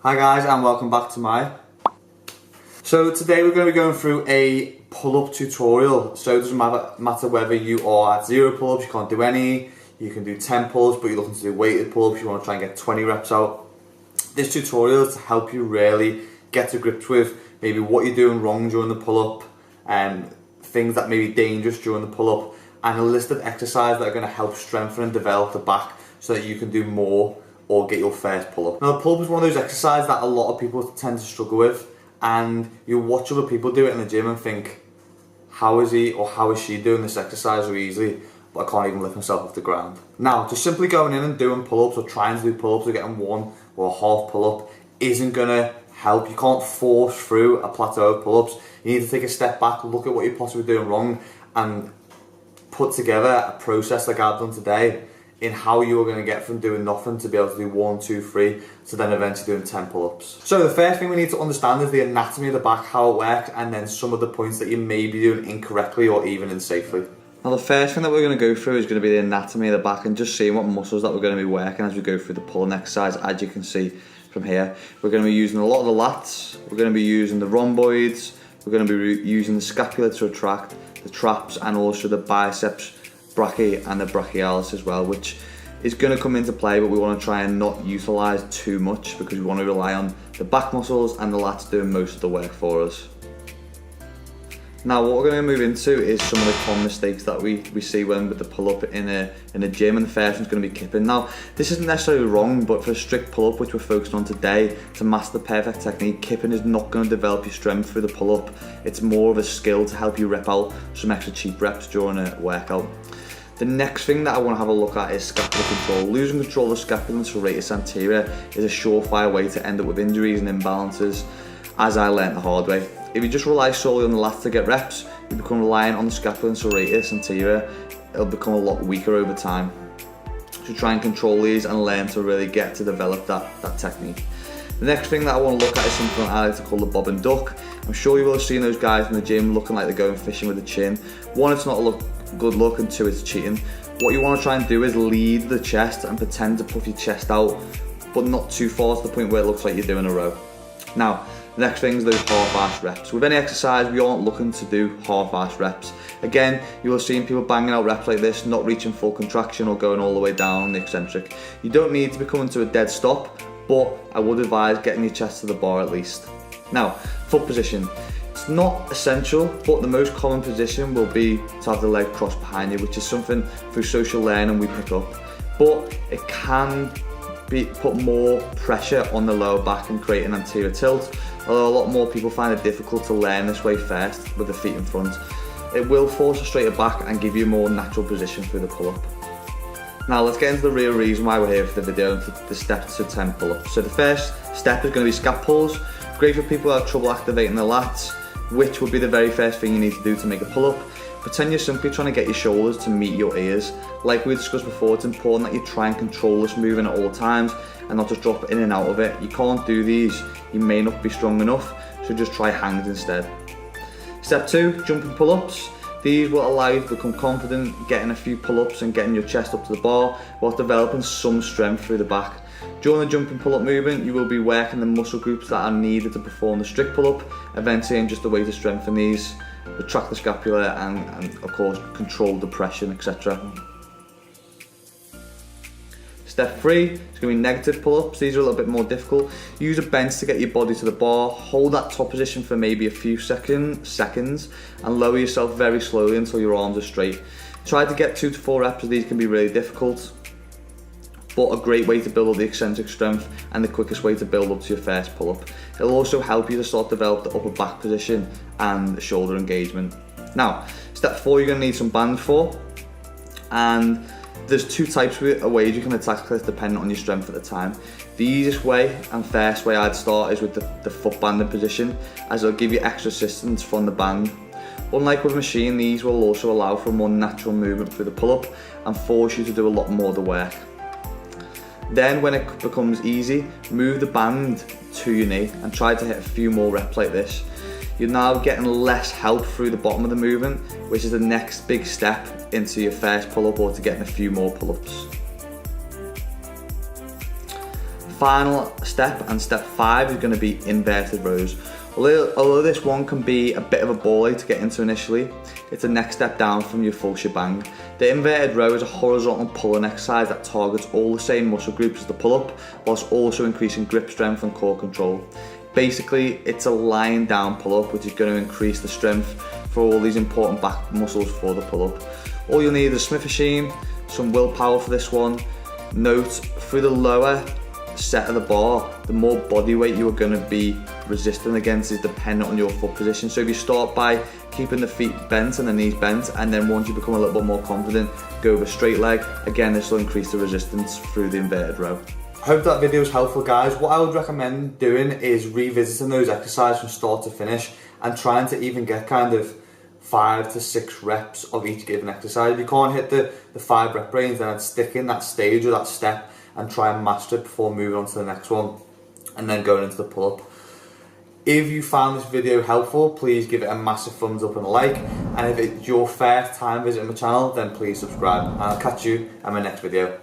Hi guys, and welcome back to my. So today we're going to be going through a pull-up tutorial. So it doesn't matter whether you are at 0 pull-ups, you can't do any, you can do 10 pull-ups, but you're looking to do weighted pull-ups, you want to try and get 20 reps out. This tutorial is to help you really get to grips with maybe what you're doing wrong during the pull-up, and things that may be dangerous during the pull-up, and a list of exercises that are going to help strengthen and develop the back so that you can do more or get your first pull-up. Now the pull-up is one of those exercises that a lot of people tend to struggle with, and you watch other people do it in the gym and think, how is he or how is she doing this exercise so easily, but I can't even lift myself off the ground. Now, just simply going in and doing pull-ups or trying to do pull-ups or getting one or a half pull-up isn't gonna help. You can't force through a plateau of pull-ups. You need to take a step back, look at what you're possibly doing wrong, and put together a process like I've done today in how you're going to get from doing nothing to be able to do 1, 2, 3 to then eventually doing 10 pull-ups. So the first thing we need to understand is the anatomy of the back, how it works, and then some of the points that you may be doing incorrectly or even insafely. Now the first thing that we're going to go through is going to be the anatomy of the back and just seeing what muscles that we're going to be working as we go through the pulling exercise. As you can see from here, we're going to be using a lot of the lats, we're going to be using the rhomboids, we're going to be using the scapula to retract, the traps, and also the biceps brachii and the brachialis as well, which is going to come into play, but we want to try and not utilise too much because we want to rely on the back muscles and the lats doing most of the work for us. Now what we're going to move into is some of the common mistakes that we see when with the pull-up in a gym, and the first one's going to be kipping. Now this isn't necessarily wrong, but for a strict pull-up, which we're focusing on today, to master the perfect technique, kipping is not going to develop your strength through the pull-up. It's more of a skill to help you rep out some extra cheap reps during a workout. The next thing that I want to have a look at is scapular control. Losing control of the scapula and serratus anterior is a surefire way to end up with injuries and imbalances, as I learnt the hard way. If you just rely solely on the lats to get reps, you become reliant on the scapula and serratus anterior. It'll become a lot weaker over time. So try and control these and learn to really get to develop that technique. The next thing that I want to look at is something I like to call the bob and duck. I'm sure you will have seen those guys in the gym looking like they're going fishing with a chin. One, it's not a good look, and two, it's cheating. What you want to try and do is lead the chest and pretend to puff your chest out, but not too far to the point where it looks like you're doing a row. Now, the next thing is those half-assed reps. With any exercise, we aren't looking to do half-assed reps. Again, you will see people banging out reps like this, not reaching full contraction or going all the way down on the eccentric. You don't need to be coming to a dead stop, but I would advise getting your chest to the bar at least. Now, foot position. It's not essential, but the most common position will be to have the leg crossed behind you, which is something through social learning we pick up. But it can put more pressure on the lower back and create an anterior tilt, although a lot more people find it difficult to learn this way first with the feet in front. It will force a straighter back and give you a more natural position through the pull-up. Now let's get into the real reason why we're here for the video, the steps to 10 pull-ups. So the first step is going to be scap pulls. Great for people who have trouble activating the lats, which would be the very first thing you need to do to make a pull-up. Pretend you're simply trying to get your shoulders to meet your ears. Like we discussed before, it's important that you try and control this movement at all times and not just drop in and out of it. You can't do these, you may not be strong enough, so just try hangs instead. Step 2, jumping pull-ups. These will allow you to become confident getting a few pull-ups and getting your chest up to the bar while developing some strength through the back. During the jumping pull-up movement, you will be working the muscle groups that are needed to perform the strict pull-up, eventually in just a way to strengthen these, retract the scapula, and of course control depression, etc. Step 3 is going to be negative pull-ups. These are a little bit more difficult. Use a bench to get your body to the bar. Hold that top position for maybe a few seconds and lower yourself very slowly until your arms are straight. Try to get 2 to 4 reps, as these can be really difficult, but a great way to build up the eccentric strength and the quickest way to build up to your first pull-up. It'll also help you to start to develop the upper back position and the shoulder engagement. Now, step 4 you're going to need some bands for, and there's 2 types of ways you can attack this depending on your strength at the time. The easiest way and first way I'd start is with the foot banding position, as it'll give you extra assistance from the band. Unlike with a machine, these will also allow for a more natural movement through the pull-up and force you to do a lot more of the work. Then when it becomes easy, move the band to your knee and try to hit a few more reps like this. You're now getting less help through the bottom of the movement, which is the next big step into your first pull-up or to getting a few more pull-ups. Final step, and step 5, is going to be inverted rows. Although this one can be a bit of a ball ache to get into initially, it's the next step down from your full shebang. The inverted row is a horizontal pulling exercise that targets all the same muscle groups as the pull-up, whilst also increasing grip strength and core control. Basically, it's a lying down pull-up, which is going to increase the strength for all these important back muscles for the pull-up. All you'll need is a Smith machine, some willpower for this one. Note, through the lower set of the bar, the more body weight you are going to be resisting against is dependent on your foot position. So if you start by keeping the feet bent and the knees bent, and then once you become a little bit more confident, go with a straight leg, again this will increase the resistance through the inverted row. Hope that video was helpful, guys. What I would recommend doing is revisiting those exercises from start to finish and trying to even get kind of 5 to 6 reps of each given exercise. If you can't hit the 5 rep range, then I'd stick in that stage or that step and try and master it before moving on to the next one and then going into the pull-up. If you found this video helpful, please give it a massive thumbs up and a like, and if it's your first time visiting my channel, then please subscribe, and I'll catch you in my next video.